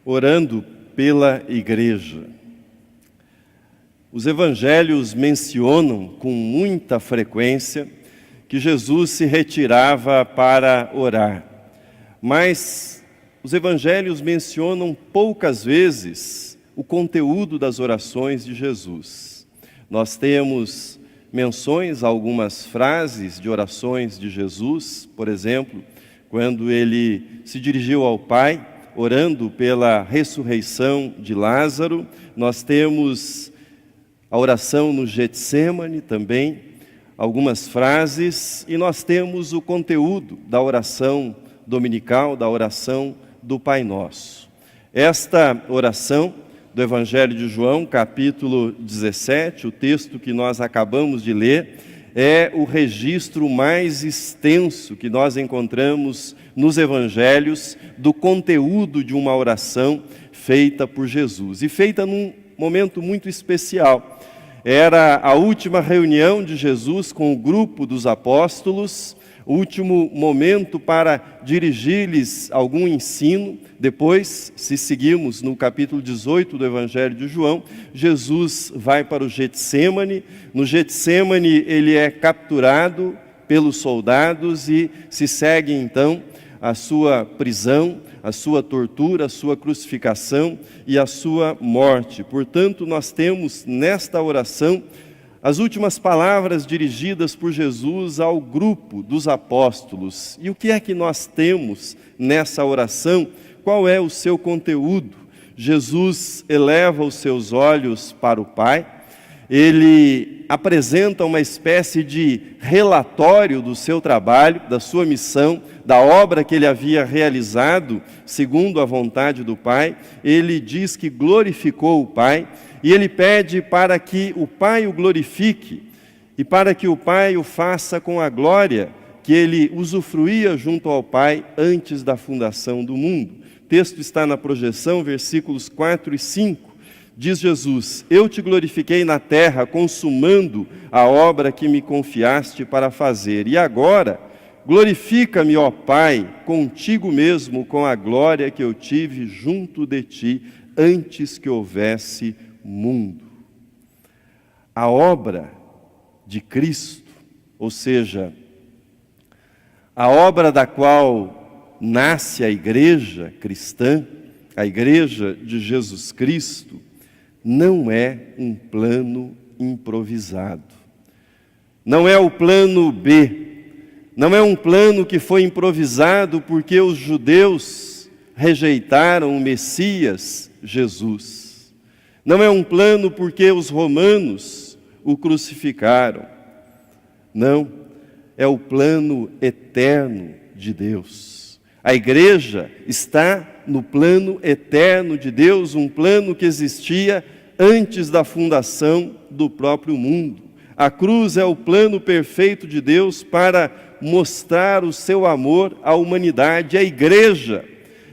orando pela igreja. Os evangelhos mencionam com muita frequência que Jesus se retirava para orar, mas os evangelhos mencionam poucas vezes o conteúdo das orações de Jesus. Nós temos menções a algumas frases de orações de Jesus, por exemplo, quando ele se dirigiu ao Pai, orando pela ressurreição de Lázaro. Nós temos a oração no Getsêmani também, algumas frases, e nós temos o conteúdo da oração dominical, da oração do Pai Nosso. Esta oração do Evangelho de João, capítulo 17, o texto que nós acabamos de ler, é o registro mais extenso que nós encontramos nos evangelhos do conteúdo de uma oração feita por Jesus. E feita num momento muito especial. Era a última reunião de Jesus com o grupo dos apóstolos, o último momento para dirigir-lhes algum ensino. Depois, se seguirmos no capítulo 18 do Evangelho de João, Jesus vai para o Getsêmani. No Getsêmani ele é capturado pelos soldados e se segue então a sua prisão, a sua tortura, a sua crucificação e a sua morte. Portanto, nós temos nesta oração as últimas palavras dirigidas por Jesus ao grupo dos apóstolos. E o que é que nós temos nessa oração? Qual é o seu conteúdo? Jesus eleva os seus olhos para o Pai, ele apresenta uma espécie de relatório do seu trabalho, da sua missão, da obra que ele havia realizado, segundo a vontade do Pai. Ele diz que glorificou o Pai, e ele pede para que o Pai o glorifique, e para que o Pai o faça com a glória que ele usufruía junto ao Pai antes da fundação do mundo. O texto está na projeção, versículos 4 e 5. Diz Jesus: eu te glorifiquei na terra, consumando a obra que me confiaste para fazer. E agora, glorifica-me, ó Pai, contigo mesmo, com a glória que eu tive junto de ti, antes que houvesse mundo. A obra de Cristo, ou seja, a obra da qual nasce a igreja cristã, a igreja de Jesus Cristo, não é um plano improvisado. Não é o plano B. Não é um plano que foi improvisado porque os judeus rejeitaram o Messias, Jesus. Não é um plano porque os romanos o crucificaram. Não, é o plano eterno de Deus. A igreja está no plano eterno de Deus, um plano que existia antes da fundação do próprio mundo. A cruz é o plano perfeito de Deus para mostrar o seu amor à humanidade. A igreja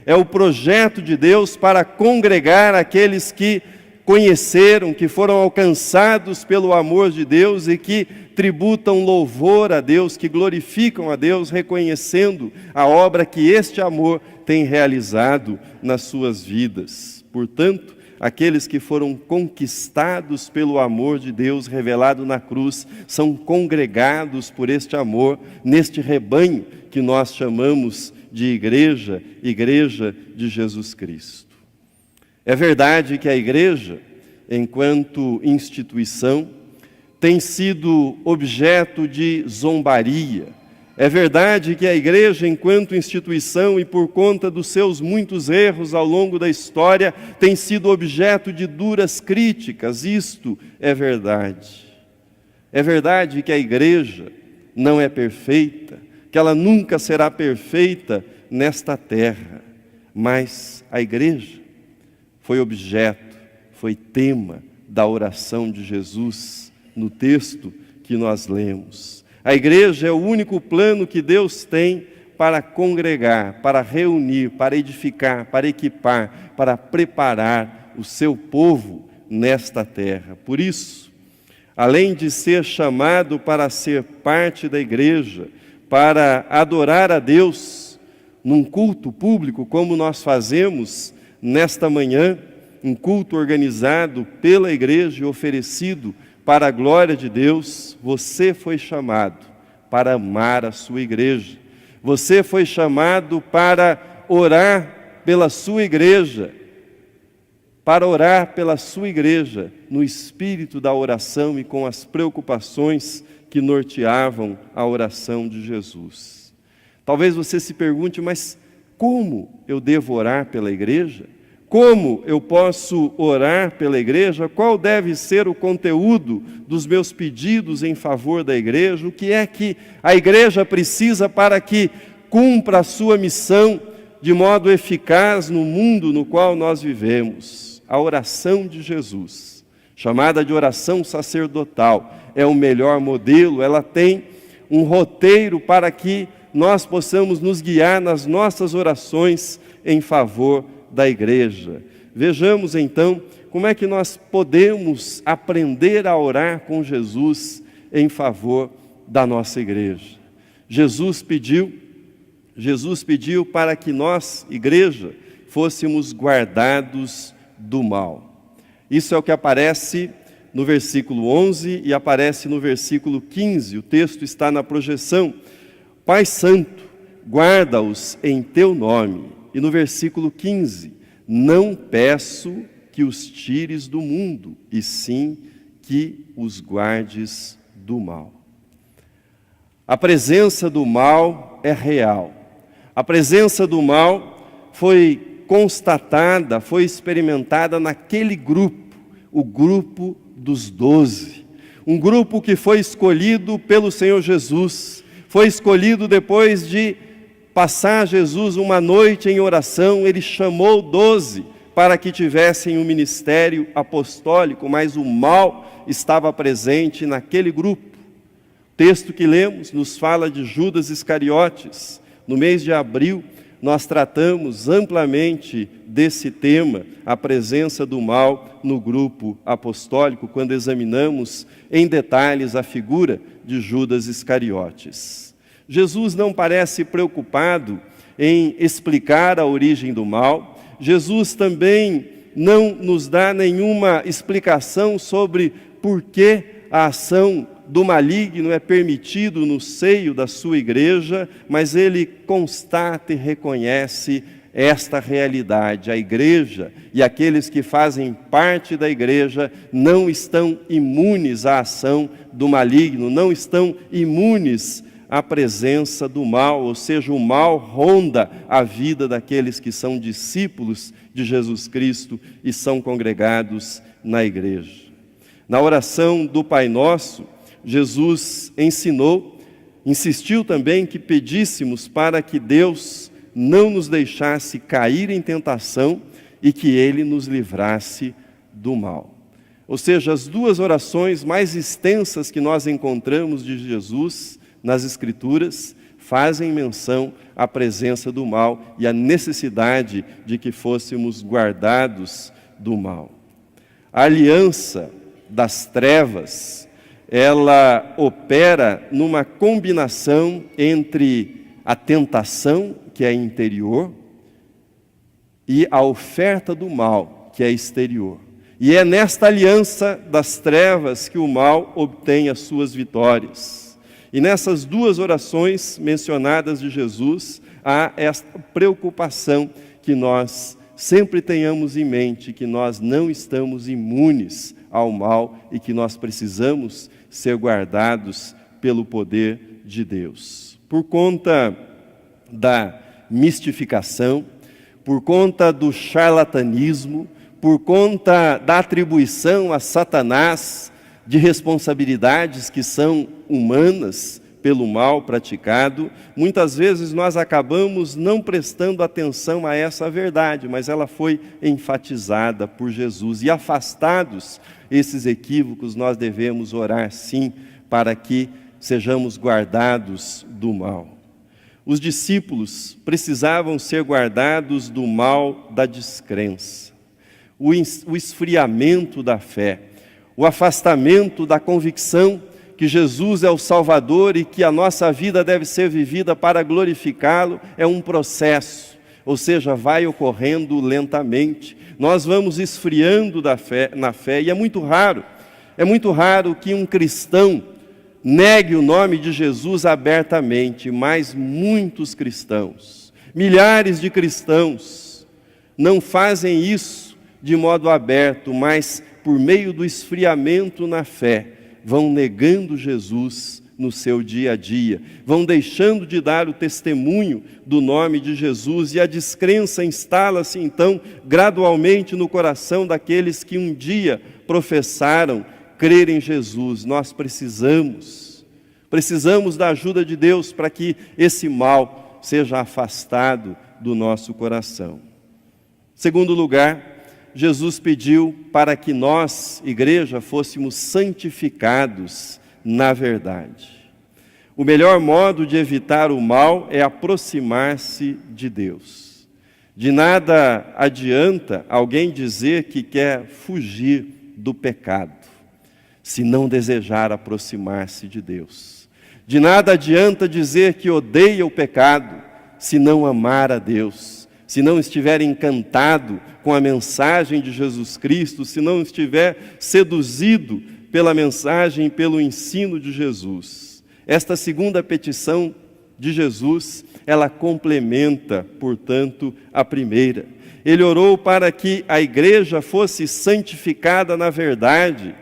é o projeto de Deus para congregar aqueles que conheceram, que foram alcançados pelo amor de Deus e que tributam louvor a Deus, que glorificam a Deus, reconhecendo a obra que este amor tem realizado nas suas vidas. Portanto, aqueles que foram conquistados pelo amor de Deus revelado na cruz, são congregados por este amor, neste rebanho que nós chamamos de igreja, igreja de Jesus Cristo. É verdade que a igreja, enquanto instituição, tem sido objeto de zombaria. É verdade que a igreja, enquanto instituição e por conta dos seus muitos erros ao longo da história, tem sido objeto de duras críticas. Isto é verdade. É verdade que a igreja não é perfeita, que ela nunca será perfeita nesta terra. Mas a igreja foi objeto, foi tema da oração de Jesus no texto que nós lemos. A igreja é o único plano que Deus tem para congregar, para reunir, para edificar, para equipar, para preparar o seu povo nesta terra. Por isso, além de ser chamado para ser parte da igreja, para adorar a Deus num culto público, como nós fazemos nesta manhã, um culto organizado pela igreja e oferecido para a glória de Deus, você foi chamado para amar a sua igreja. Você foi chamado para orar pela sua igreja, no espírito da oração e com as preocupações que norteavam a oração de Jesus. Talvez você se pergunte, mas como eu devo orar pela igreja? Como eu posso orar pela igreja? Qual deve ser o conteúdo dos meus pedidos em favor da igreja? O que é que a igreja precisa para que cumpra a sua missão de modo eficaz no mundo no qual nós vivemos? A oração de Jesus, chamada de oração sacerdotal, é o melhor modelo. Ela tem um roteiro para que nós possamos nos guiar nas nossas orações em favor da igreja. Vejamos então como é que nós podemos aprender a orar com Jesus em favor da nossa igreja. Jesus pediu para que nós, igreja, fôssemos guardados do mal. Isso é o que aparece no versículo 11 e aparece no versículo 15. O texto está na projeção. Pai Santo, guarda-os em teu nome. E no versículo 15, não peço que os tires do mundo, e sim que os guardes do mal. A presença do mal é real. A presença do mal foi constatada, foi experimentada naquele grupo, o grupo dos 12. Um grupo que foi escolhido pelo Senhor Jesus, foi escolhido depois de passar Jesus uma noite em oração. Ele chamou 12 para que tivessem um ministério apostólico, mas o mal estava presente naquele grupo. O texto que lemos nos fala de Judas Iscariotes. No mês de abril, nós tratamos amplamente desse tema, a presença do mal no grupo apostólico, quando examinamos em detalhes a figura de Judas Iscariotes. Jesus não parece preocupado em explicar a origem do mal. Jesus também não nos dá nenhuma explicação sobre por que a ação do maligno é permitido no seio da sua igreja, mas ele constata e reconhece esta realidade. A igreja e aqueles que fazem parte da igreja não estão imunes à ação do maligno, não estão imunes à presença do mal, ou seja, o mal ronda a vida daqueles que são discípulos de Jesus Cristo e são congregados na igreja. Na oração do Pai Nosso, Jesus insistiu também que pedíssemos para que Deus não nos deixasse cair em tentação e que Ele nos livrasse do mal. Ou seja, as duas orações mais extensas que nós encontramos de Jesus nas Escrituras fazem menção à presença do mal e à necessidade de que fôssemos guardados do mal. A aliança das trevas, ela opera numa combinação entre a tentação, que é interior, e a oferta do mal, que é exterior. E é nesta aliança das trevas que o mal obtém as suas vitórias. E nessas duas orações mencionadas de Jesus, há esta preocupação que nós sempre tenhamos em mente, que nós não estamos imunes ao mal e que nós precisamos ser guardados pelo poder de Deus. Por conta da mistificação, por conta do charlatanismo, por conta da atribuição a Satanás de responsabilidades que são humanas pelo mal praticado, muitas vezes nós acabamos não prestando atenção a essa verdade, mas ela foi enfatizada por Jesus. E afastados esses equívocos, nós devemos orar sim, para que sejamos guardados do mal. Os discípulos precisavam ser guardados do mal da descrença, o esfriamento da fé, o afastamento da convicção que Jesus é o Salvador e que a nossa vida deve ser vivida para glorificá-lo. É um processo, ou seja, vai ocorrendo lentamente. Nós vamos esfriando na fé, e é muito raro que um cristão negue o nome de Jesus abertamente, mas muitos cristãos, milhares de cristãos, não fazem isso de modo aberto, mas por meio do esfriamento na fé, vão negando Jesus no seu dia a dia, vão deixando de dar o testemunho do nome de Jesus, e a descrença instala-se então gradualmente no coração daqueles que um dia professaram crer em Jesus. Nós precisamos da ajuda de Deus para que esse mal seja afastado do nosso coração. Segundo lugar, Jesus pediu para que nós, igreja, fôssemos santificados na verdade. O melhor modo de evitar o mal é aproximar-se de Deus. De nada adianta alguém dizer que quer fugir do pecado, se não desejar aproximar-se de Deus. De nada adianta dizer que odeia o pecado, se não amar a Deus, se não estiver encantado com a mensagem de Jesus Cristo, se não estiver seduzido pela mensagem, pelo ensino de Jesus. Esta segunda petição de Jesus, ela complementa, portanto, a primeira. Ele orou para que a igreja fosse santificada na verdade,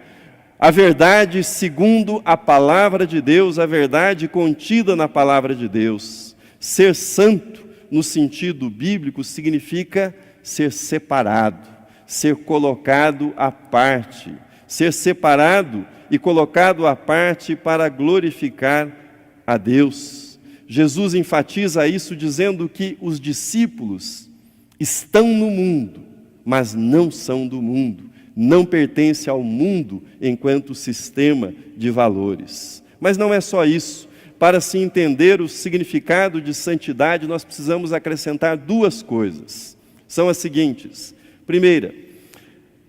a verdade segundo a palavra de Deus, a verdade contida na palavra de Deus. Ser santo, no sentido bíblico, significa ser separado, ser colocado à parte, ser separado e colocado à parte para glorificar a Deus. Jesus enfatiza isso dizendo que os discípulos estão no mundo, mas não são do mundo, não pertencem ao mundo enquanto sistema de valores. Mas não é só isso. Para se entender o significado de santidade, nós precisamos acrescentar duas coisas. São as seguintes. Primeira,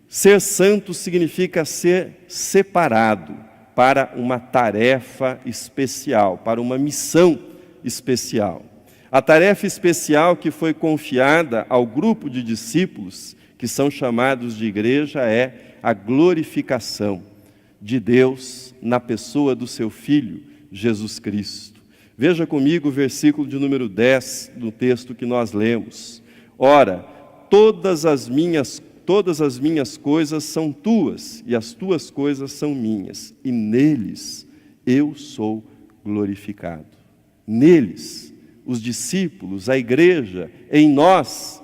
ser santo significa ser separado para uma tarefa especial, para uma missão especial. A tarefa especial que foi confiada ao grupo de discípulos, que são chamados de igreja, é a glorificação de Deus na pessoa do seu Filho, Jesus Cristo. Veja comigo o versículo de número 10 do texto que nós lemos. Ora, todas as minhas coisas são tuas, e as tuas coisas são minhas, e neles eu sou glorificado. Neles, os discípulos, a igreja, em nós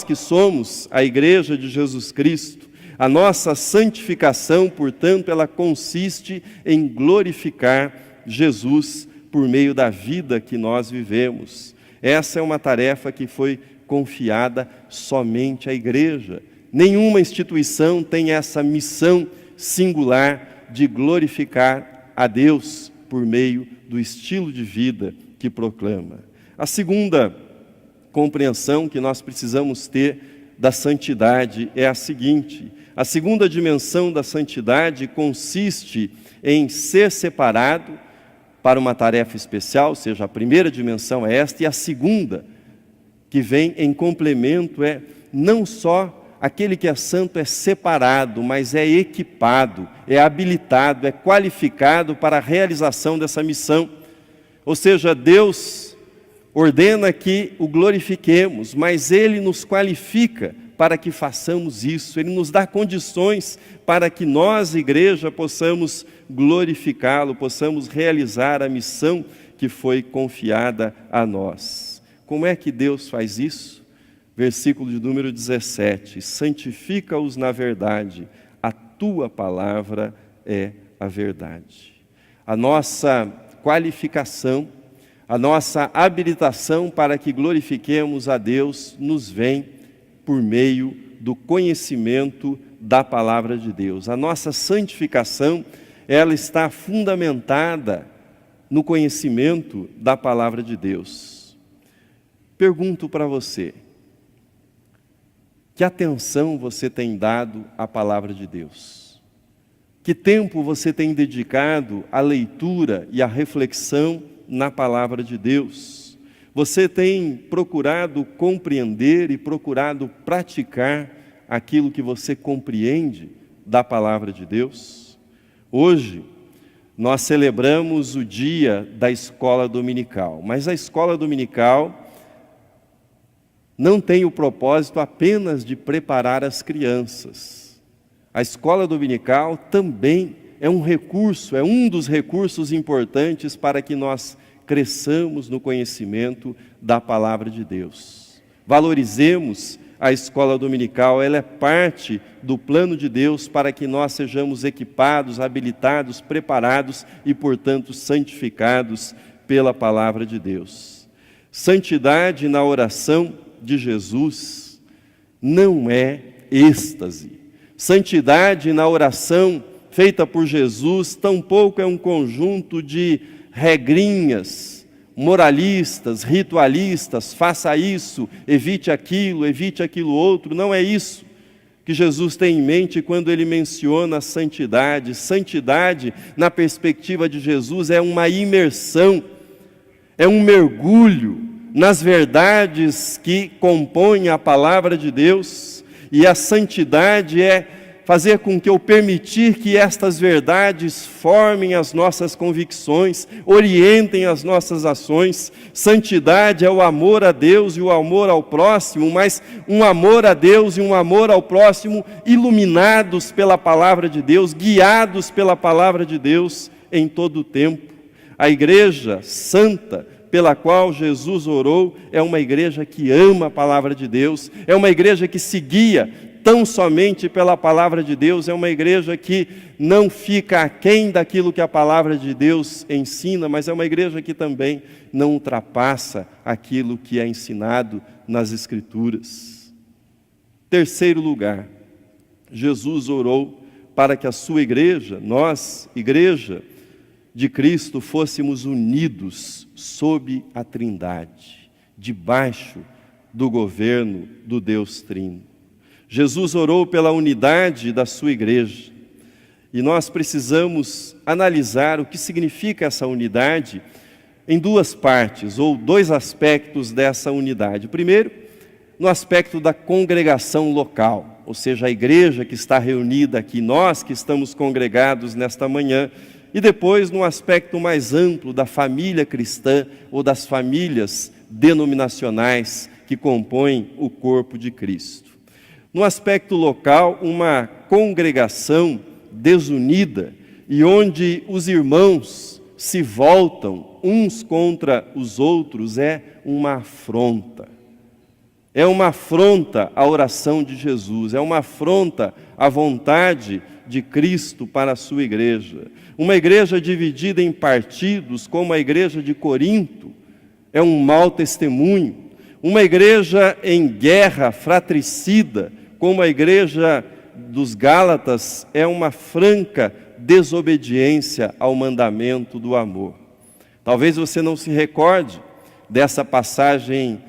que somos a igreja de Jesus Cristo, a nossa santificação, portanto, ela consiste em glorificar Jesus por meio da vida que nós vivemos. Essa é uma tarefa que foi confiada somente à igreja. Nenhuma instituição tem essa missão singular de glorificar a Deus por meio do estilo de vida que proclama. A segunda compreensão que nós precisamos ter da santidade é a seguinte: a segunda dimensão da santidade consiste em ser separado para uma tarefa especial, ou seja, a primeira dimensão é esta, e a segunda, que vem em complemento, é não só aquele que é santo é separado, mas é equipado, é habilitado, é qualificado para a realização dessa missão. Ou seja, Deus ordena que o glorifiquemos, mas Ele nos qualifica para que façamos isso. Ele nos dá condições para que nós, igreja, possamos glorificá-lo, possamos realizar a missão que foi confiada a nós. Como é que Deus faz isso? Versículo de número 17, santifica-os na verdade, a tua palavra é a verdade. A nossa qualificação, a nossa habilitação para que glorifiquemos a Deus nos vem por meio do conhecimento da palavra de Deus. A nossa santificação, ela está fundamentada no conhecimento da palavra de Deus. Pergunto para você, que atenção você tem dado à palavra de Deus? Que tempo você tem dedicado à leitura e à reflexão na palavra de Deus? Você tem procurado compreender e procurado praticar aquilo que você compreende da palavra de Deus? Hoje, nós celebramos o dia da escola dominical, mas a escola dominical não tem o propósito apenas de preparar as crianças. A escola dominical também é um recurso, é um dos recursos importantes para que nós cresçamos no conhecimento da palavra de Deus. Valorizemos a escola dominical, ela é parte do plano de Deus para que nós sejamos equipados, habilitados, preparados e, portanto, santificados pela palavra de Deus. Santidade na oração de Jesus não é êxtase. Santidade na oração feita por Jesus tampouco é um conjunto de regrinhas moralistas, ritualistas, faça isso, evite aquilo outro. Não é isso que Jesus tem em mente quando ele menciona a santidade. Santidade, na perspectiva de Jesus, é uma imersão, é um mergulho nas verdades que compõem a palavra de Deus, e a santidade é fazer com que eu permitir que estas verdades formem as nossas convicções, orientem as nossas ações. Santidade é o amor a Deus e o amor ao próximo, mas um amor a Deus e um amor ao próximo iluminados pela palavra de Deus, guiados pela palavra de Deus em todo o tempo. A igreja santa pela qual Jesus orou é uma igreja que ama a palavra de Deus, é uma igreja que se guia tão somente pela palavra de Deus, é uma igreja que não fica aquém daquilo que a palavra de Deus ensina, mas é uma igreja que também não ultrapassa aquilo que é ensinado nas Escrituras. Terceiro lugar, Jesus orou para que a sua igreja, nós, igreja de Cristo, fôssemos unidos sob a Trindade, debaixo do governo do Deus Trino. Jesus orou pela unidade da sua igreja, e nós precisamos analisar o que significa essa unidade em duas partes, ou dois aspectos dessa unidade. Primeiro, no aspecto da congregação local, ou seja, a igreja que está reunida aqui, nós que estamos congregados nesta manhã, e depois no aspecto mais amplo da família cristã, ou das famílias denominacionais que compõem o corpo de Cristo. No aspecto local, uma congregação desunida e onde os irmãos se voltam uns contra os outros é uma afronta. É uma afronta à oração de Jesus, é uma afronta à vontade de Cristo para a sua igreja. Uma igreja dividida em partidos, como a igreja de Corinto, é um mau testemunho. Uma igreja em guerra fratricida, como a igreja dos Gálatas, é uma franca desobediência ao mandamento do amor. Talvez você não se recorde dessa passagem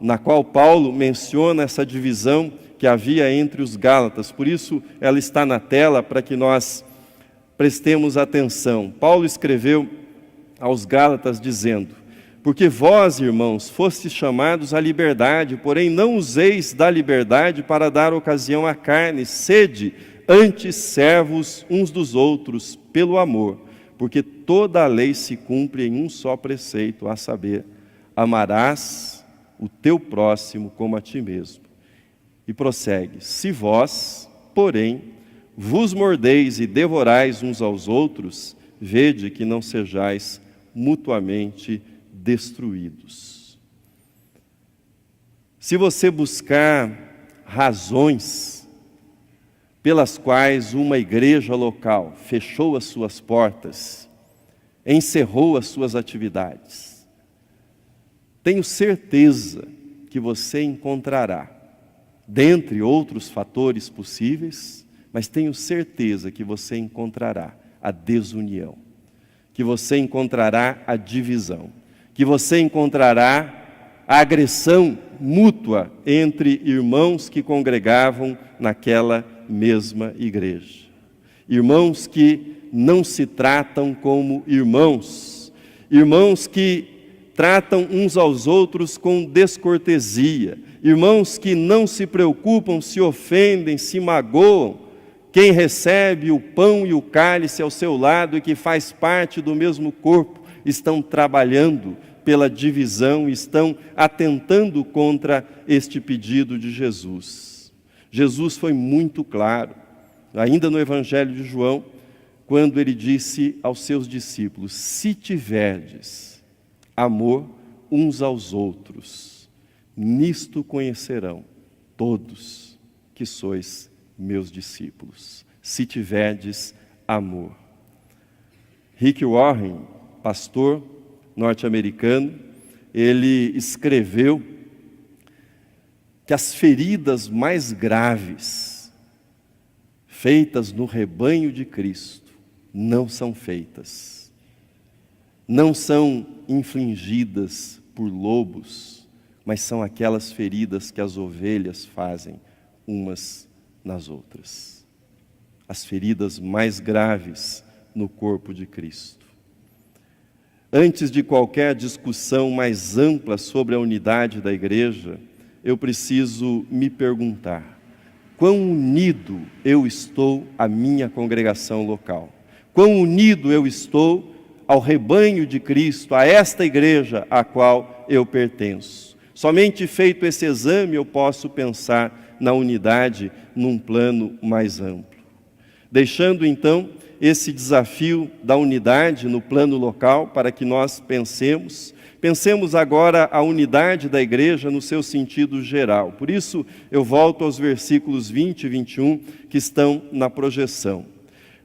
na qual Paulo menciona essa divisão que havia entre os Gálatas. Por isso ela está na tela para que nós prestemos atenção. Paulo escreveu aos Gálatas dizendo: porque vós, irmãos, fostes chamados à liberdade, porém não useis da liberdade para dar ocasião à carne, sede antes servos uns dos outros pelo amor, porque toda a lei se cumpre em um só preceito, a saber, amarás o teu próximo como a ti mesmo. E prossegue: se vós, porém, vos mordeis e devorais uns aos outros, vede que não sejais mutuamente destruídos. Se você buscar razões pelas quais uma igreja local fechou as suas portas, encerrou as suas atividades, tenho certeza que você encontrará, dentre outros fatores possíveis, mas tenho certeza que você encontrará a desunião, que você encontrará a divisão, que você encontrará a agressão mútua entre irmãos que congregavam naquela mesma igreja. Irmãos que não se tratam como irmãos, irmãos que tratam uns aos outros com descortesia, irmãos que não se preocupam, se ofendem, se magoam. Quem recebe o pão e o cálice ao seu lado e que faz parte do mesmo corpo, estão trabalhando pela divisão, estão atentando contra este pedido de Jesus. Jesus foi muito claro, ainda no Evangelho de João, quando ele disse aos seus discípulos: se tiverdes amor uns aos outros, nisto conhecerão todos que sois meus discípulos, se tiverdes amor. Rick Warren, pastor norte-americano, ele escreveu que as feridas mais graves feitas no rebanho de Cristo não são feitas, não são infligidas por lobos, mas são aquelas feridas que as ovelhas fazem umas nas outras. As feridas mais graves no corpo de Cristo. Antes de qualquer discussão mais ampla sobre a unidade da igreja, eu preciso me perguntar: quão unido eu estou à minha congregação local? Quão unido eu estou ao rebanho de Cristo, a esta igreja à qual eu pertenço? Somente feito esse exame eu posso pensar na unidade num plano mais amplo. Deixando então esse desafio da unidade no plano local para que nós pensemos agora a unidade da igreja no seu sentido geral. Por isso eu volto aos versículos 20 e 21 que estão na projeção.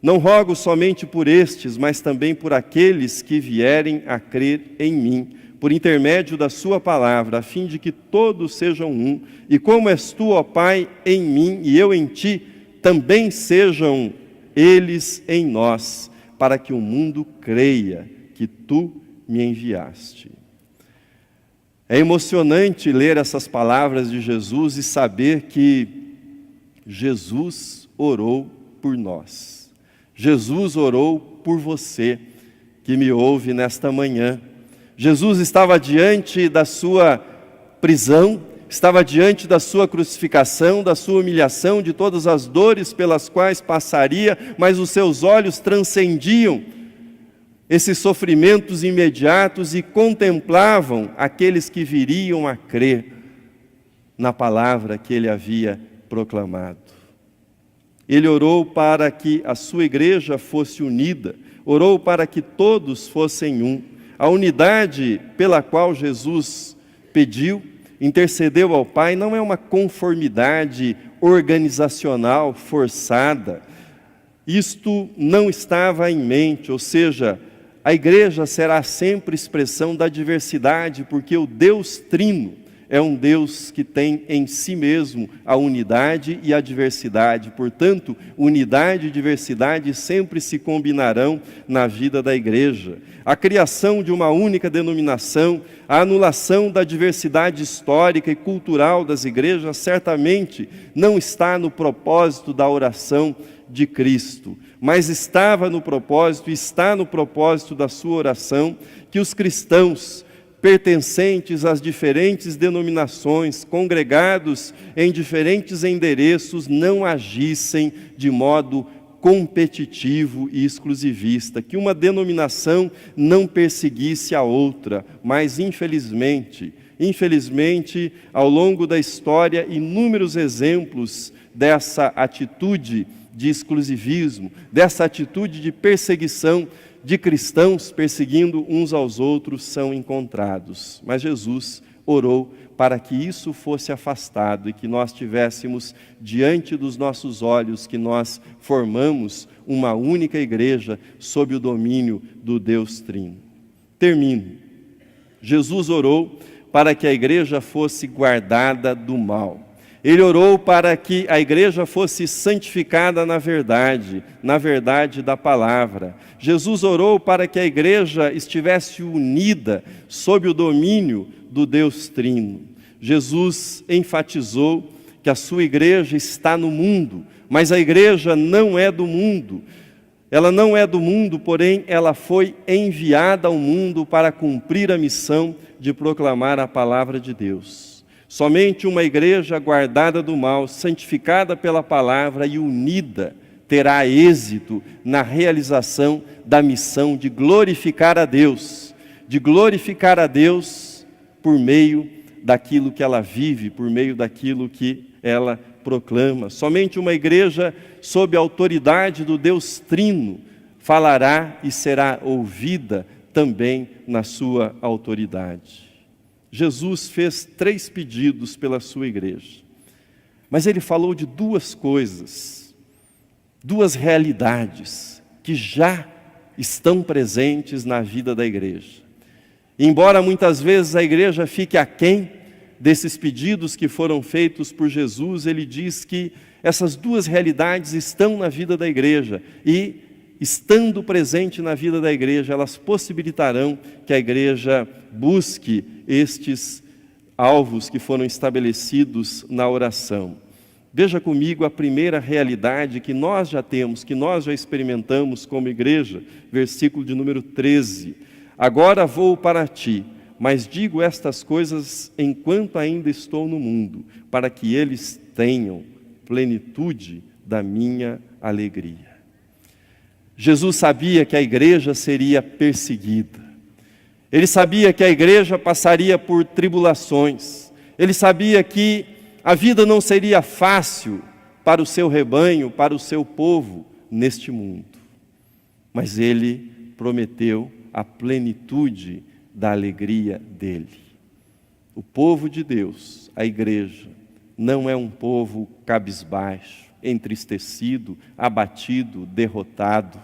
Não rogo somente por estes, mas também por aqueles que vierem a crer em mim, por intermédio da sua palavra, a fim de que todos sejam um, e como és tu, ó Pai, em mim e eu em ti, também sejam eles em nós, para que o mundo creia que tu me enviaste. É emocionante ler essas palavras de Jesus e saber que Jesus orou por nós. Jesus orou por você que me ouve nesta manhã. Jesus estava diante da sua prisão, estava diante da sua crucificação, da sua humilhação, de todas as dores pelas quais passaria, mas os seus olhos transcendiam esses sofrimentos imediatos e contemplavam aqueles que viriam a crer na palavra que ele havia proclamado. Ele orou para que a sua igreja fosse unida, orou para que todos fossem um. A unidade pela qual Jesus pediu, intercedeu ao Pai, não é uma conformidade organizacional forçada. Isto não estava em mente, ou seja, a igreja será sempre expressão da diversidade, porque o Deus Trino é um Deus que tem em si mesmo a unidade e a diversidade. Portanto, unidade e diversidade sempre se combinarão na vida da igreja. A criação de uma única denominação, a anulação da diversidade histórica e cultural das igrejas, certamente não está no propósito da oração de Cristo, mas estava no propósito, está no propósito da sua oração, que os cristãos pertencentes às diferentes denominações, congregados em diferentes endereços, não agissem de modo competitivo e exclusivista, que uma denominação não perseguisse a outra, mas infelizmente, ao longo da história, inúmeros exemplos dessa atitude de exclusivismo, dessa atitude de perseguição de cristãos perseguindo uns aos outros são encontrados. Mas Jesus orou para que isso fosse afastado e que nós tivéssemos diante dos nossos olhos que nós formamos uma única igreja sob o domínio do Deus Trino. Termino. Jesus orou para que a igreja fosse guardada do mal. Ele orou para que a igreja fosse santificada na verdade da palavra. Jesus orou para que a igreja estivesse unida sob o domínio do Deus Trino. Jesus enfatizou que a sua igreja está no mundo, mas a igreja não é do mundo. Ela não é do mundo, porém ela foi enviada ao mundo para cumprir a missão de proclamar a palavra de Deus. Somente uma igreja guardada do mal, santificada pela palavra e unida, terá êxito na realização da missão de glorificar a Deus por meio daquilo que ela vive, por meio daquilo que ela proclama. Somente uma igreja sob a autoridade do Deus Trino falará e será ouvida também na sua autoridade. Jesus fez 3 pedidos pela sua igreja, mas ele falou de 2 coisas, 2 realidades que já estão presentes na vida da igreja. Embora muitas vezes a igreja fique aquém desses pedidos que foram feitos por Jesus, ele diz que essas 2 realidades estão na vida da igreja e, estando presente na vida da igreja, elas possibilitarão que a igreja busque estes alvos que foram estabelecidos na oração. Veja comigo a primeira realidade que nós já temos, que nós já experimentamos como igreja, versículo de número 13. Agora vou para ti, mas digo estas coisas enquanto ainda estou no mundo, para que eles tenham plenitude da minha alegria. Jesus sabia que a igreja seria perseguida. Ele sabia que a igreja passaria por tribulações. Ele sabia que a vida não seria fácil para o seu rebanho, para o seu povo neste mundo. Mas ele prometeu a plenitude da alegria dele. O povo de Deus, a igreja, não é um povo cabisbaixo, entristecido, abatido, derrotado.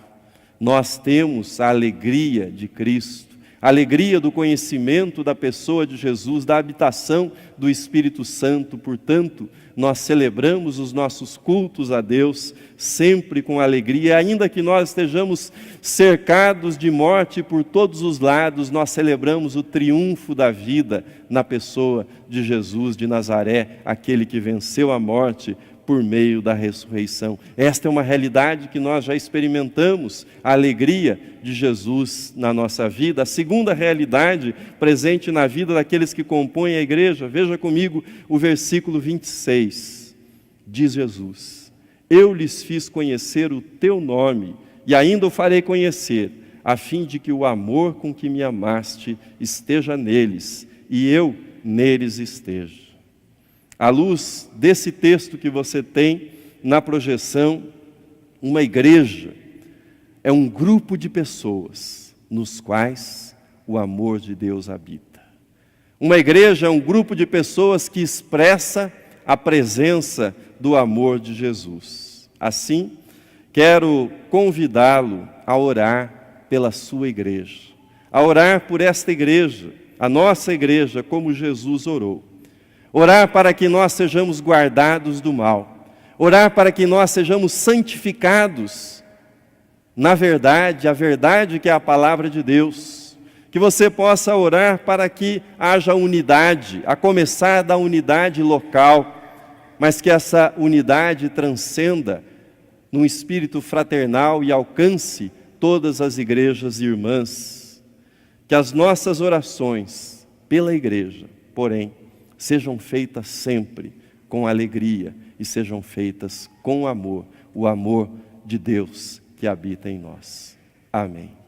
Nós temos a alegria de Cristo, a alegria do conhecimento da pessoa de Jesus, da habitação do Espírito Santo. Portanto, nós celebramos os nossos cultos a Deus sempre com alegria, ainda que nós estejamos cercados de morte por todos os lados, nós celebramos o triunfo da vida na pessoa de Jesus de Nazaré, aquele que venceu a morte por meio da ressurreição. Esta é uma realidade que nós já experimentamos, a alegria de Jesus na nossa vida. A segunda realidade presente na vida daqueles que compõem a igreja, veja comigo o versículo 26, diz Jesus: eu lhes fiz conhecer o teu nome, e ainda o farei conhecer, a fim de que o amor com que me amaste esteja neles, e eu neles esteja. À luz desse texto que você tem na projeção, uma igreja é um grupo de pessoas nos quais o amor de Deus habita. Uma igreja é um grupo de pessoas que expressa a presença do amor de Jesus. Assim, quero convidá-lo a orar pela sua igreja, a orar por esta igreja, a nossa igreja, como Jesus orou. Orar para que nós sejamos guardados do mal. Orar para que nós sejamos santificados na verdade, a verdade que é a palavra de Deus. Que você possa orar para que haja unidade, a começar da unidade local, mas que essa unidade transcenda num espírito fraternal e alcance todas as igrejas irmãs. Que as nossas orações pela igreja, porém, sejam feitas sempre com alegria e sejam feitas com amor, o amor de Deus que habita em nós. Amém.